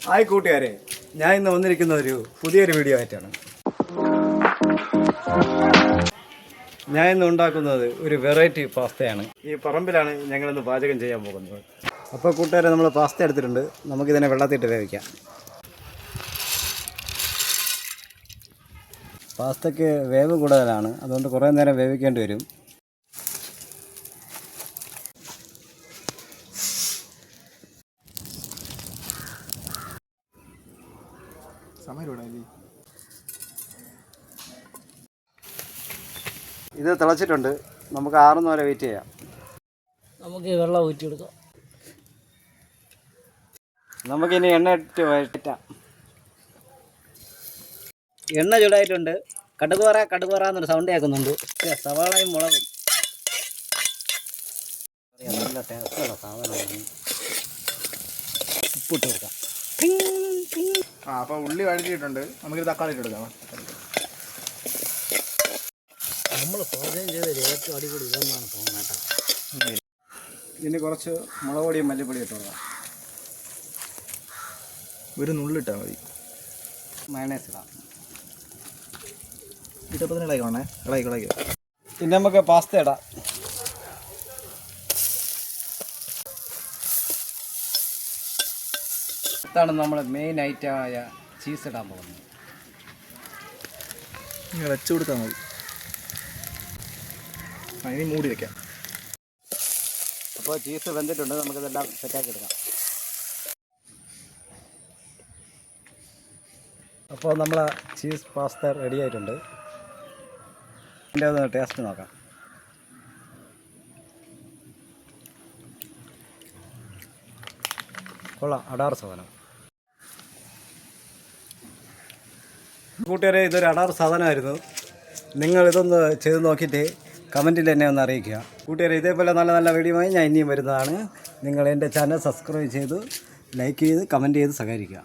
Hi കൂട്ടുകാരെ, ഞാൻ ഇന്ന് വന്നിരിക്കുന്ന പുതിയൊരു വീഡിയോ ആയിട്ടാണ്. ഞാൻ ഇന്ന് ഉണ്ടാക്കുന്നത് ഒരു വെറൈറ്റി പാസ്തയാണ്. ഈ പറമ്പിലാണ് ഞങ്ങളിന്ന് പാചകം ചെയ്യാൻ പോകുന്നത്. അപ്പോൾ കൂട്ടുകാരെ, നമ്മൾ പാസ്ത എടുത്തിട്ടുണ്ട്. നമുക്കിതിനെ വെള്ളത്തിട്ട് വേവിക്കാം. പാസ്തയ്ക്ക് വേവ് കൂടുതലാണ്, അതുകൊണ്ട് കുറേ നേരം വേവിക്കേണ്ടി വരും. ഇത് തിളച്ചിട്ടുണ്ട്. നമുക്ക് ആറുന്ന വരെ വെയിറ്റ് ചെയ്യാം. നമുക്ക് വെള്ളം ഊറ്റിയെടുക്കാം. നമുക്കിനി എണ്ണ ഇട്ട് വഴറ്റാം. എണ്ണ ചൂടായിട്ടുണ്ട്. കടുകുറ എന്നൊരു സൗണ്ട് കേൾക്കുന്നുണ്ട്. സവാളയും മുളകും നല്ല ടേസ്റ്റുള്ള സാധനമാണ്. ഉപ്പിട്ട് കൊടുക്കാം. അപ്പോൾ ഉള്ളി വഴറ്റിയിട്ടുണ്ട്. നമുക്ക് തക്കാളി ഇട്ടെടുക്കാം. നമ്മൾ പാചകം ചെയ്തതിൽ ഏറ്റവും അടിപൊളി ഇതെന്നാണ് തോന്നുന്നത്. ഇനി കുറച്ച് മുളക് പൊടിയും മല്ലിപ്പൊടിയും ഇട്ട് കൊടുക്കാം. ഒരു നുള്ളിട്ടാൽ മതി. മയണൈസ് ഇടാം. ഇട്ടപ്പോൾ തന്നെ ഇളകി. ഇനി നമുക്ക് പാസ്ത ഇടാം. ഇതാണ് നമ്മൾ മെയിൻ ഐറ്റമായ ചീസ് ഇടാൻ പോകുന്നത്. വെച്ച് കൊടുത്താൽ മതി. ഇനി മൂടി വയ്ക്കാം. അപ്പോൾ ചീസ് വെന്തിട്ടുണ്ട്. നമുക്കിതെല്ലാം സെറ്റാക്കി എടുക്കാം. അപ്പോൾ നമ്മൾ ചീസ് പാസ്ത റെഡി ആയിട്ടുണ്ട്. ഇതിൻ്റെ ഒന്ന് ടേസ്റ്റ് നോക്കാം. കൊള്ളാം, അടാർ സാധനം. കൂട്ടുകാരെ, ഇതൊരു അടാർ സാധനമായിരുന്നു. നിങ്ങളിതൊന്ന് ചെയ്ത് നോക്കിയിട്ട് കമൻറ്റിൽ എന്നെ ഒന്ന് അറിയിക്കുക. കൂട്ടുകാരെ, ഇതേപോലെ നല്ല നല്ല വീഡിയോയുമായി ഞാൻ ഇനിയും വരുന്നതാണ്. നിങ്ങൾ എൻ്റെ ചാനൽ സബ്സ്ക്രൈബ് ചെയ്ത് ലൈക്ക് ചെയ്ത് കമൻറ്റ് ചെയ്ത് സഹകരിക്കുക.